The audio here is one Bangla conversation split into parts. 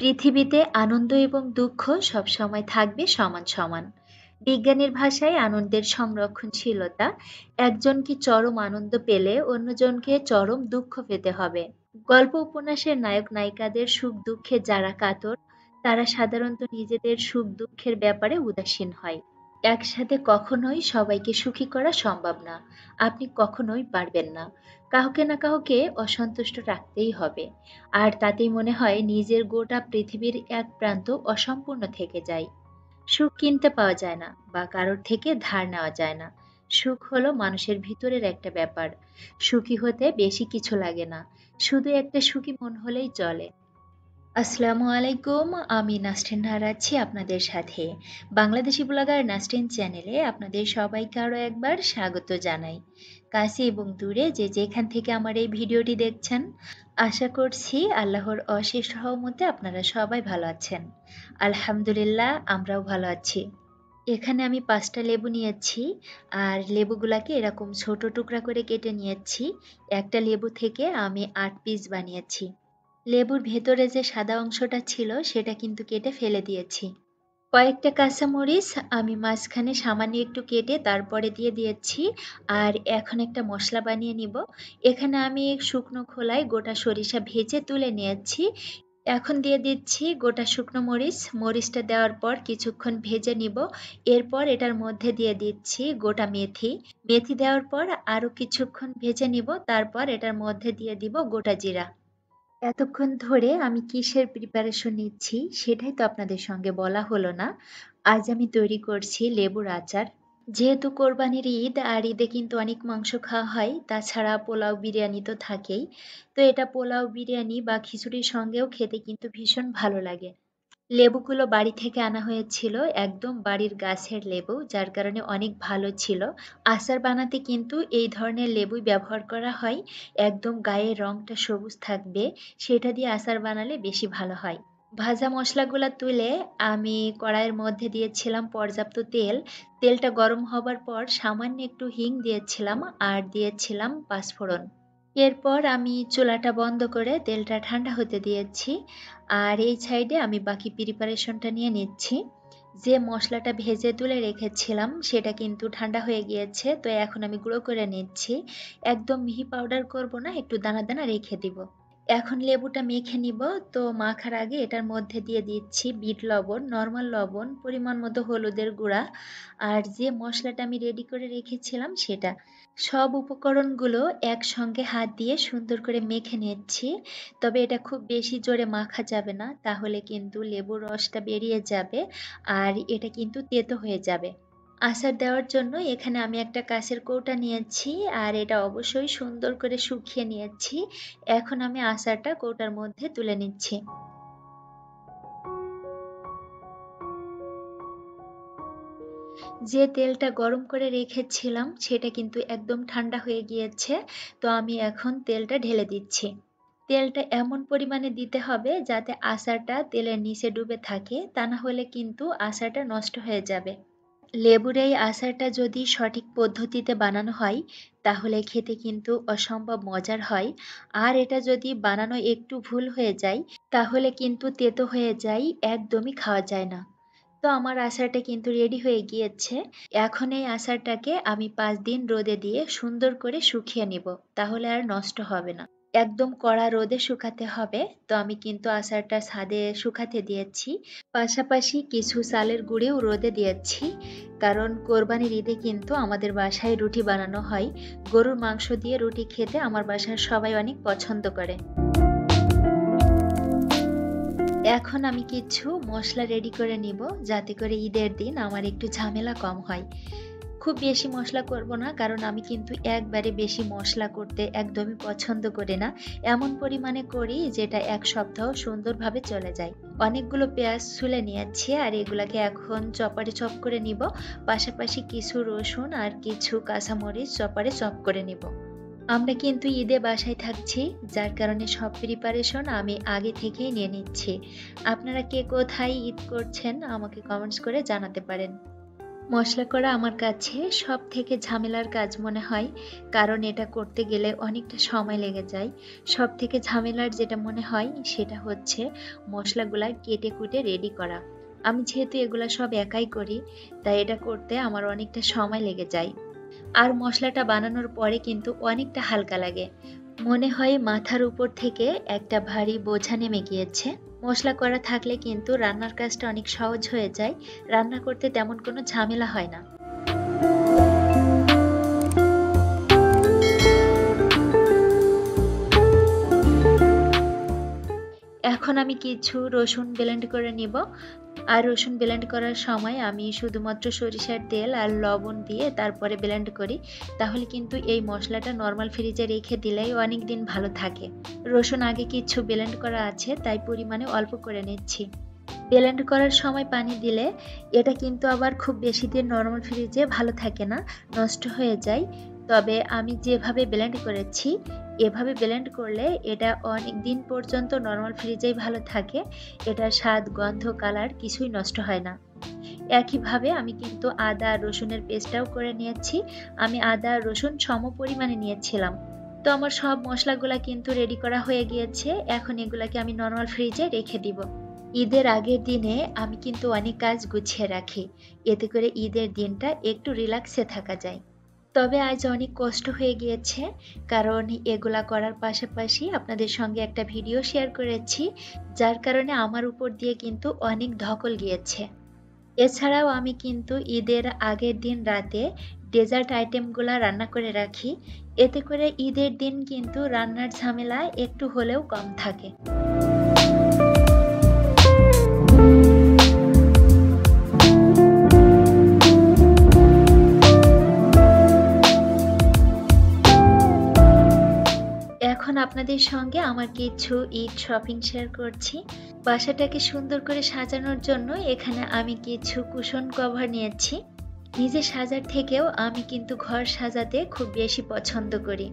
পৃথিবীতে আনন্দ এবং দুঃখ সবসময় থাকবে সমান সমান। বিজ্ঞানের ভাষায় আনন্দের সংরক্ষণশীলতা। একজনকে চরম আনন্দ পেলে অন্যজনকে চরম দুঃখ পেতে হবে। গল্প উপন্যাসের নায়ক নায়িকাদের সুখ দুঃখে যারা কাতর, তারা সাধারণত নিজেদের সুখ দুঃখের ব্যাপারে উদাসীন হয়। একসাথে কখনোই সবাইকে সুখী করা সম্ভব না। আপনি কখনোই পারবেন না। কাউকে না কাউকে অসন্তুষ্ট রাখতেই হবে। আর তাতেই মনে হয় নিজের গোটা পৃথিবীর এক প্রান্ত অসম্পূর্ণ থেকে যায়। সুখ কিনতে পাওয়া যায় না বা কারোর থেকে ধার নেওয়া যায় না। সুখ হলো মানুষের ভিতরের একটা ব্যাপার। সুখী হতে বেশি কিছু লাগে না, শুধু একটা সুখী মন হলেই চলে। আসসালামু আলাইকুম, আমি নাসরিন নাহার আছি আপনাদের সাথে। বাংলাদেশি ব্লগার নাসরিন চ্যানেলে আপনাদের সবাইকে আরও একবার স্বাগত জানাই। কাছে এবং দূরে যে যেখান থেকে আমার এই ভিডিওটি দেখছেন, আশা করছি আল্লাহর অশেষ রহমতে আপনারা সবাই ভালো আছেন। আলহামদুলিল্লাহ, আমরাও ভালো আছি। এখানে আমি 5টা লেবু নিয়েছি, আর লেবুগুলাকে এরকম ছোট টুকরা করে কেটে নিয়েছি। একটা লেবু থেকে আমি 8 পিস বানিয়েছি। লেবুর ভেতরে যে সাদা অংশটা ছিল সেটা কিন্তু কেটে ফেলে দিয়েছি। কয়েকটা কাঁচামরিচ আমি মাঝখানে সামান্য একটু কেটে তারপরে দিয়ে দিয়েছি। আর এখন একটা মশলা বানিয়ে নিব। এখানে আমি শুকনো খোলায় গোটা সরিষা ভেজে তুলে নিয়েছি। এখন দিয়ে দিচ্ছি গোটা শুকনো মরিচ। মরিচটা দেওয়ার পর কিছুক্ষণ ভেজে নিব। এরপর এটার মধ্যে দিয়ে দিচ্ছি গোটা মেথি। মেথি দেওয়ার পর আরও কিছুক্ষণ ভেজে নিব। তারপর এটার মধ্যে দিয়ে দিব গোটা জিরা। এতক্ষণ ধরে আমি কিসের প্রিপারেশন নিচ্ছি সেটাই তো আপনাদের সঙ্গে বলা হলো না। আজ আমি তৈরি করছি লেবুর আচার। যেহেতু কোরবানির ঈদ, আর ঈদে কিন্তু অনেক মাংস খাওয়া হয়, তাছাড়া পোলাও বিরিয়ানি তো থাকেই। তো এটা পোলাও বিরিয়ানি বা খিচুড়ির সঙ্গেও খেতে কিন্তু ভীষণ ভালো লাগে। লেবুগুলো বাড়ি থেকে আনা হয়েছিল, একদম বাড়ির গাছের লেবু, যার কারণে অনেক ভালো ছিল। আচার বানাতে কিন্তু এই ধরনের লেবুই ব্যবহার করা হয়। একদম গায়ের রংটা সবুজ থাকবে, সেটা দিয়ে আচার বানালে বেশি ভালো হয়। ভাজা মশলাগুলো তুলে আমি কড়াইয়ের মধ্যে দিয়েছিলাম পর্যাপ্ত তেল। তেলটা গরম হবার পর সামান্য একটু হিং দিয়েছিলাম আর দিয়েছিলাম পাঁচফোড়ন। এরপর আমি চুলাটা বন্ধ করে তেলটা ঠান্ডা হতে দিয়েছি। আর এই সাইডে আমি বাকি প্রিপারেশনটা নিয়ে নিচ্ছি। যে মশলাটা ভেজে তুলে রেখেছিলাম সেটা কিন্তু ঠান্ডা হয়ে গিয়েছে, তো এখন আমি গুঁড়ো করে নিচ্ছি। একদম মিহি পাউডার করব না, একটু দানা দানা রেখে দিব। এখন লেবুটা মেখে নিব। তো মাখার আগে এটার মধ্যে দিয়ে দিচ্ছি বিট লবণ, নর্মাল লবণ, পরিমাণ মতো হলুদের গুঁড়া, আর যে মশলাটা আমি রেডি করে রেখেছিলাম সেটা। সব উপকরণগুলো একসঙ্গে হাত দিয়ে সুন্দর করে মেখে নিচ্ছি। তবে এটা খুব বেশি জোরে মাখা যাবে না, তাহলে কিন্তু লেবুর রসটা বেরিয়ে যাবে আর এটা কিন্তু তেতো হয়ে যাবে। আচার দেওয়ার জন্য এখানে আমি একটা কাঁচের কৌটা নিয়েছি, আর এটা অবশ্যই সুন্দর করে শুকিয়ে নিয়েছি। এখন আমি আচারটা কৌটার মধ্যে তুলে নিচ্ছি। যে তেলটা গরম করে রেখেছিলাম সেটা কিন্তু একদম ঠান্ডা হয়ে গিয়েছে। তো আমি এখন তেলটা ঢেলে দিচ্ছি। তেলটা এমন পরিমাণে দিতে হবে যাতে আচারটা তেলের নিচে ডুবে থাকে, তা না হলে কিন্তু আচারটা নষ্ট হয়ে যাবে। লেবুর এই আচারটা যদি সঠিক পদ্ধতিতে বানানো হয় তাহলে খেতে কিন্তু অসম্ভব মজার হয়। আর এটা যদি বানানো একটু ভুল হয়ে যায় তাহলে কিন্তু তেতো হয়ে যায়, একদমই খাওয়া যায় না। তো আমার আচারটা কিন্তু রেডি হয়ে গিয়েছে। এখন এই আচারটাকে আমি 5 দিন রোদে দিয়ে সুন্দর করে শুকিয়ে নিব, তাহলে আর নষ্ট হবে না। একদম কড়া রোদে শুকাতে হবে। তো আমি কিন্তু আচারটা ছাদে শুকাতে দিয়েছি, পাশাপাশি কিছু চালের গুঁড়িও রোদে দিয়েছি। কারণ কোরবানির ঈদে কিন্তু আমাদের বাসায় রুটি বানানো হয়। গরুর মাংস দিয়ে রুটি খেতে আমার বাসার সবাই অনেক পছন্দ করে। এখন আমি কিছু মশলা রেডি করে নিব, যাতে করে ঈদের দিন আমার একটু ঝামেলা কম হয়। খুব বেশি মশলা করব না, কারণ আমি কিন্তু একবারে বেশি মশলা করতে একদমই পছন্দ করি না। এমন পরিমাণে করি যেটা এক সপ্তাহ সুন্দরভাবে চলে যায়। অনেকগুলো পেঁয়াজ ছুলে নিয়েছি, আর এগুলাকে এখন চপারে চপ করে নিব। পাশাপাশি কিছু রসুন আর কিছু কাঁচামরিচ চপারে চপ করে নিব। আমরা কিন্তু ঈদে বাসায় থাকছি, যার কারণে সব প্রিপারেশন আমি আগে থেকেই নিয়ে নিচ্ছি। আপনারা কে কোথায় ঈদ করছেন আমাকে কমেন্টস করে জানাতে পারেন। মশলা করা আমার কাছে সবথেকে ঝামেলার কাজ মনে হয়, কারণ এটা করতে গেলে অনেকটা সময় লেগে যায়। সবথেকে ঝামেলার যেটা মনে হয় সেটা হচ্ছে মশলাগুলা কেটে কুটে রেডি করা। আমি যেহেতু এগুলা সব একাই করি, তাই এটা করতে আমার অনেকটা সময় লেগে যায়। আর মশলাটা বানানোর পরে কিন্তু অনেকটা হালকা লাগে, মনে হয় মাথার উপর থেকে একটা ভারী বোঝা নেমে গিয়েছে। মশলা করা থাকলে কিন্তু রান্নার কাজটা অনেক সহজ হয়ে যায়, রান্না করতে তেমন কোনো ঝামেলা হয় না। এখন আমি কিছু রসুন ব্লেন্ড করে নিব। আর রসুন ব্লেন্ড করার সময় আমি শুধুমাত্র সরিষার তেল আর লবণ দিয়ে তারপরে ব্লেন্ড করি, তাহলে কিন্তু এই মশলাটা নর্মাল ফ্রিজে রেখে দিলেই অনেক দিন ভালো থাকে। রসুন আগে কিছু ব্লেন্ড করা আছে, তাই পরিমাণে অল্প করে নিচ্ছি। ব্লেন্ড করার সময় পানি দিলে এটা কিন্তু আবার খুব বেশি দিন নর্মাল ফ্রিজে ভালো থাকে না, নষ্ট হয়ে যায়। তবে আমি যেভাবে ব্লেন্ড করেছি, এভাবে ব্লেন্ড করলে এটা অনেক দিন পর্যন্ত নর্মাল ফ্রিজেই ভালো থাকে। এটার স্বাদ, গন্ধ, কালার কিছুই নষ্ট হয় না। একইভাবে আমি কিন্তু আদা আর রসুনের পেস্টটাও করে নিয়েছি। আমি আদা আর রসুন সম পরিমাণে নিয়েছিলাম। তো আমার সব মশলাগুলা কিন্তু রেডি করা হয়ে গিয়েছে। এখন এগুলাকে আমি নর্মাল ফ্রিজে রেখে দিব। ঈদের আগের দিনে আমি কিন্তু অনেক কাজ গুছিয়ে রাখি, এতে করে ঈদের দিনটা একটু রিল্যাক্সে থাকা যায়। তবে আজ অনেক কষ্ট হয়ে গিয়েছে, কারণ এগুলা করার পাশাপাশি আপনাদের সঙ্গে একটা ভিডিও শেয়ার করেছি, যার কারণে আমার উপর দিয়ে কিন্তু অনেক ধকল গিয়েছে। এছাড়াও আমি কিন্তু ঈদের আগের দিন রাতে ডেজার্ট আইটেমগুলা রান্না করে রাখি, এতে করে ঈদের দিন কিন্তু রান্নার ঝামেলা একটু হলেও কম থাকে। এখন আপনাদের সঙ্গে আমার কিছু ঈদ শপিং শেয়ার করছি। বাসাটাকে সুন্দর করে সাজানোর জন্য এখানে আমি কিছু কুশন কভার নিয়েছি। নিজে সাজার থেকেও আমি কিন্তু ঘর সাজাতে খুব বেশি পছন্দ করি।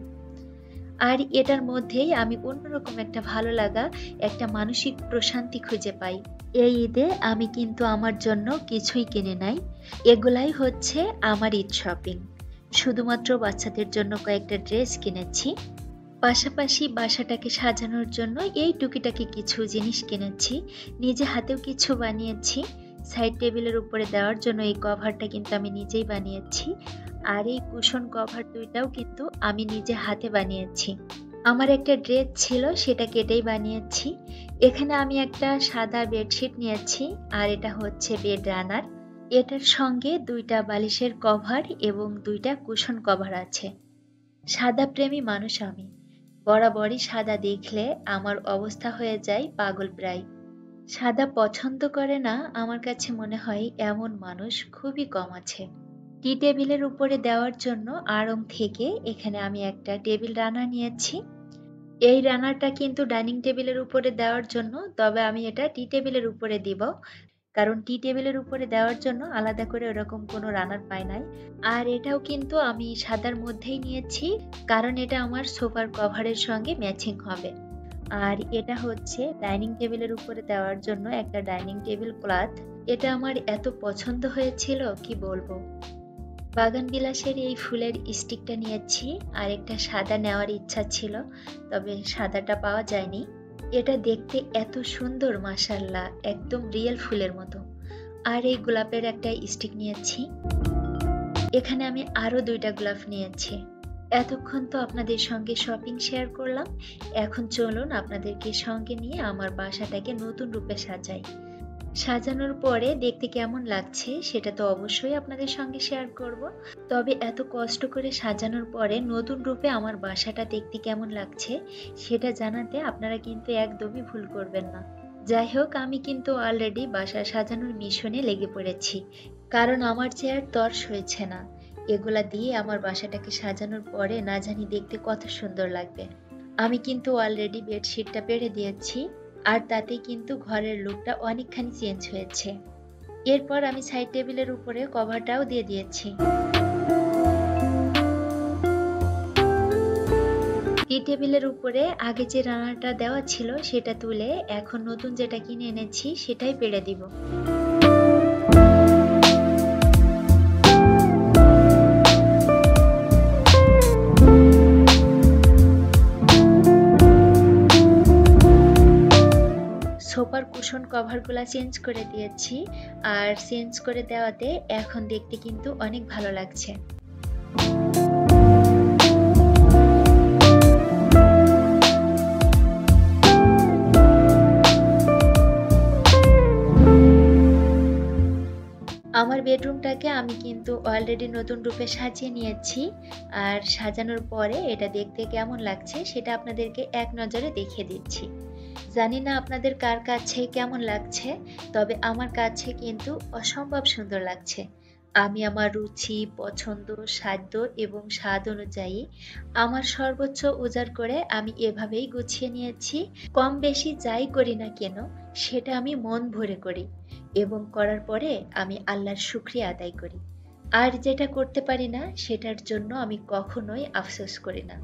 আর এটার মধ্যেই আমি অন্যরকম একটা ভালো লাগা, একটা মানসিক প্রশান্তি খুঁজে পাই। এই ঈদে আমি কিন্তু আমার জন্য কিছুই কিনে নাই, এগুলাই হচ্ছে আমার ঈদ শপিং। শুধুমাত্র বাচ্চাদের জন্য কয়েকটা ড্রেস কিনেছি, পাশাপাশি বাসাটাকে সাজানোর জন্য এই টুকিটাকি কিছু জিনিস কিনেছি। নিজে হাতেও কিছু বানিয়েছি। সাইড টেবিলের উপরে দেওয়ার জন্য এই কভারটা কিন্তু আমি নিজেই বানিয়েছি। আর এই কুশন কভার দুইটাও কিন্তু আমি নিজে হাতে বানিয়েছি। আমার একটা ড্রেস ছিল, সেটা কেটেই বানিয়েছি। এখানে আমি একটা সাদা বেডশিট নিয়েছি, আর এটা হচ্ছে বেড রানার। এটার সঙ্গে দুইটা বালিশের কভার এবং দুইটা কুশন কভার আছে। সাদা প্রেমী মানুষ আমি, বরাবরই সাদা দেখলে আমার অবস্থা হয়ে যায় পাগল প্রায়। সাদা পছন্দ করে না, আমার কাছে মনে হয় এমন মানুষ খুবই কম আছে। টি টেবিলের উপরে দেওয়ার জন্য আড়ং থেকে এখানে আমি একটা টেবিল রানার নিয়েছি। এই রানারটা কিন্তু ডাইনিং টেবিলের উপরে দেওয়ার জন্য, তবে আমি এটা টি টেবিলের উপরে দিব, কারণ টি টেবিলের উপরে দেওয়ার জন্য আলাদা করে ওরকম কোনো রানার পাই নাই। আর এটাও কিন্তু আমি সাদার মধ্যেই নিয়েছি, কারণ এটা আমার সোফার কভারের সঙ্গে ম্যাচিং হবে। আর এটা হচ্ছে ডাইনিং টেবিলের উপরে দেওয়ার জন্য একটা ডাইনিং টেবিল ক্লথ। এটা আমার এত পছন্দ হয়েছিল কি বলবো। বাগান বিলাসের এই ফুলের স্টিকটা নিয়েছি, আর একটা সাদা নেওয়ার ইচ্ছা ছিল, তবে সাদাটা পাওয়া যায়নি। এটা দেখতে এত সুন্দর, মাশাআল্লাহ, একদম রিয়েল ফুলের মতো। আর এই গোলাপের একটা স্টিক নিয়েছি। এখানে আমি আরো দুইটা গোলাপ নিয়েছি। এতক্ষণ তো আপনাদের সঙ্গে শপিং শেয়ার করলাম, এখন চলুন আপনাদেরকে সঙ্গে নিয়ে আমার বাসাটাকে নতুন রূপে সাজাই। সাজানোর পরে দেখতে কেমন লাগছে সেটা তো অবশ্যই আপনাদের সঙ্গে শেয়ার করব। তবে এত কষ্ট করে সাজানোর পরে নতুন রূপে আমার বাসাটা দেখতে কেমন লাগছে সেটা জানাতে আপনারা কিন্তু একদমই ভুল করবেন না। যাই হোক, আমি কিন্তু অলরেডি বাসা সাজানোর মিশনে লেগে পড়েছি, কারণ আমার যে আর তর্স হয়েছে না। এগুলা দিয়ে আমার বাসাটাকে সাজানোর পরে না জানি দেখতে কত সুন্দর লাগবে। আমি কিন্তু অলরেডি বেডশিটটা পেরে দিয়েছি, আর তাতে কিন্তু ঘরের লুকটা অনেকখানি চেঞ্জ হয়েছে। এরপর আমি সাইড টেবিলের উপরে কভারটাও দিয়ে দিয়েছি। টি টেবিলের উপরে আগে যে রানারটা দেওয়া ছিল সেটা তুলে এখন নতুন যেটা কিনে এনেছি সেটাই পেরে দিব। কুশন কভারগুলা চেঞ্জ করে দিয়েছি, আর চেঞ্জ করে দেওয়াতে এখন দেখতে কিন্তু অনেক ভালো লাগছে। আমার বেডরুমটাকে আমি কিন্তু অলরেডি নতুন রূপে সাজিয়ে নিয়েছি, আর সাজানোর পরে এটা দেখতে কেমন লাগছে সেটা আপনাদেরকে এক নজরে দেখিয়ে দিচ্ছি। জানি না আপনাদের কার কাছে কেমন লাগছে, তবে আমার কাছে কিন্তু অসম্ভব সুন্দর লাগছে। আমি আমার রুচি, পছন্দ, সাধ্য এবং স্বাদ অনুযায়ী আমার সর্বোচ্চ উজাড় করে আমি এভাবেই গুছিয়ে নিয়েছি। কম বেশি যাই করি না কেন সেটা আমি মন ভরে করি, এবং করার পরে আমি আল্লাহর শুকরিয়া আদায় করি। আর যেটা করতে পারি না সেটার জন্য আমি কখনোই আফসোস করি না।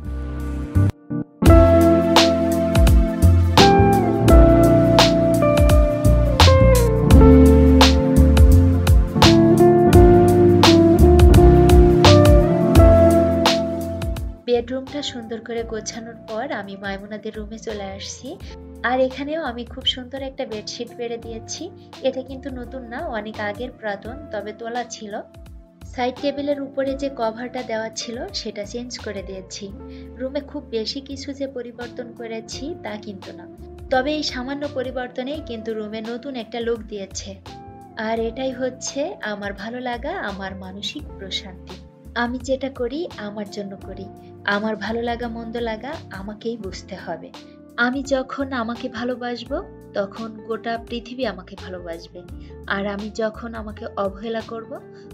বেডরুমটা সুন্দর করে গোছানোর পর আমি মাইমুনাদের রুমে চলে আসছি, আর এখানেও আমি খুব সুন্দর একটা বেডশিট পেরে দিয়েছি। এটা কিন্তু নতুন না, অনেক আগের পুরাতন, তবে তোলা ছিল। সাইড টেবিলের উপরে যে কভারটা দেওয়া ছিল সেটা চেঞ্জ করে দিয়েছি। রুমে খুব বেশি কিছু যে পরিবর্তন করেছি তা কিন্তু না, তবে এই সামান্য পরিবর্তনেই কিন্তু রুমে নতুন একটা লুক দিয়েছে। আর এটাই হচ্ছে আমার ভালো লাগা, আমার মানসিক প্রশান্তি। আমি যেটা করি আমার জন্য করি, আমার ভালো লাগা মন্দ লাগা আমাকেই বুঝতে হবে। আমি যখন আমাকে ভালোবাসবো তখন গোটা পৃথিবী আমাকে ভালোবাসবে, আর আমি যখন আমাকে অবহেলা করব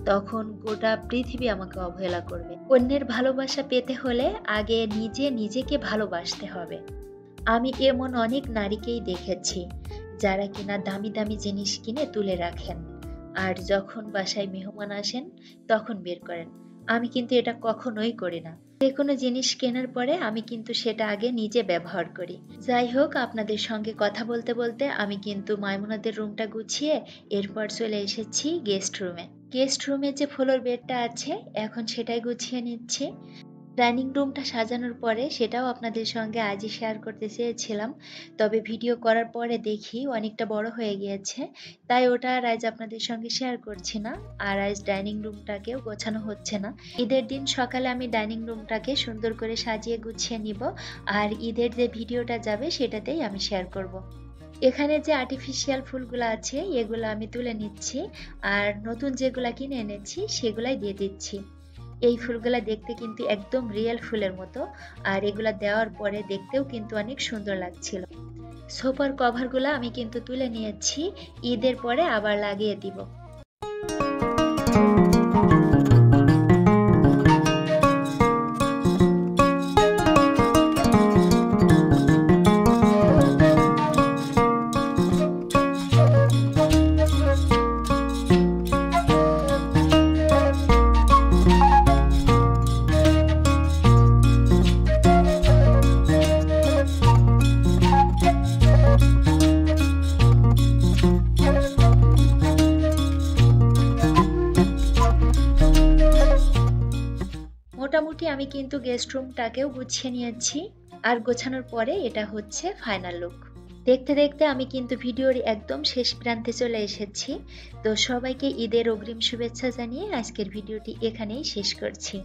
তখন গোটা পৃথিবী আমাকে অবহেলা করবে। অন্যের ভালোবাসা পেতে হলে আগে নিজেকে ভালোবাসতে হবে। আমি এমন অনেক নারীকেই দেখেছি যারা কিনা দামি দামি জিনিস কিনে তুলে রাখেন, আর যখন বাসায় মেহমান আসেন তখন বের করেন। আমি কিন্তু এটা কখনোই করি না। যে কোনো জিনিস কেনার পরে আমি কিন্তু সেটা আগে নিজে ব্যবহার করি। যাই হোক, আপনাদের সঙ্গে কথা বলতে বলতে আমি কিন্তু মাইমুনাদের রুমটা গুছিয়ে এরপর চলে এসেছি গেস্ট রুমে। গেস্ট রুমে যে ফ্লোর বেডটা আছে এখন সেটাই গুছিয়ে নিচ্ছি। ডাইনিং রুমটা সাজানোর পরে সেটাও আপনাদের সঙ্গে আজই শেয়ার করতে চেয়েছিলাম, তবে ভিডিও করার পরে দেখি অনেকটা বড় হয়ে গিয়েছে, তাই ওটা আর আজ আপনাদের সঙ্গে শেয়ার করছি না। আর আজ ডাইনিং রুমটাকেও গোছানো হচ্ছে না। ঈদের দিন সকালে আমি ডাইনিং রুমটাকে সুন্দর করে সাজিয়ে গুছিয়ে নিব, আর ঈদের যে ভিডিওটা যাবে সেটাতেই আমি শেয়ার করব। এখানে যে আর্টিফিশিয়াল ফুলগুলো আছে এগুলো আমি তুলে নিচ্ছি, আর নতুন যেগুলা কিনে এনেছি সেগুলাই দিয়ে দিচ্ছি। এই ফুলগুলা দেখতে কিন্তু একদম রিয়েল ফুলের মতো, আর এগুলা দেওয়ার পরে দেখতেও কিন্তু অনেক সুন্দর লাগছিল। সোফার কভারগুলো আমি কিন্তু তুলে নিয়েছি, ঈদের পরে আবার লাগিয়ে দিব। মোটামুটি আমি কিন্তু গেস্ট রুমটাকেও গুছিয়ে নিয়েছি, আর গোছানোর পরে এটা হচ্ছে ফাইনাল লুক। দেখতে দেখতে আমি কিন্তু ভিডিওর একদম শেষ প্রান্তে চলে এসেছি। তো সবাইকে ঈদের অগ্রিম শুভেচ্ছা জানিয়ে আজকের ভিডিওটি এখানেই শেষ করছি।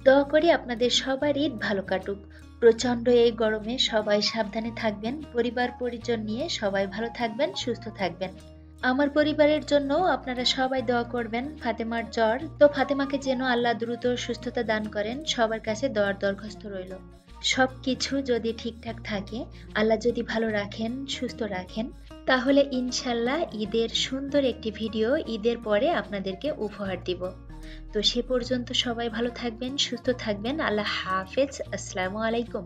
দোয়া করি আপনাদের সবার ঈদ ভালো কাটুক। প্রচন্ড এই গরমে সবাই সাবধানে থাকবেন, পরিবার পরিজন নিয়ে সবাই ভালো থাকবেন, সুস্থ থাকবেন। আমার পরিবারের জন্য আপনারা সবাই দোয়া করবেন। ফাতেমার জ্বর, তো ফাতেমাকে যেন আল্লাহ দ্রুত সুস্থতা দান করেন, সবার কাছে দোয়ার দরখাস্ত রইল। সবকিছু যদি ঠিকঠাক থাকে, আল্লাহ যদি ভালো রাখেন, সুস্থ রাখেন, তাহলে ইনশাল্লাহ ঈদের সুন্দর একটি ভিডিও ঈদের পরে আপনাদেরকে উপহার দিব। তো সে পর্যন্ত সবাই ভালো থাকবেন, সুস্থ থাকবেন। আল্লাহ হাফেজ। আসসালামু আলাইকুম।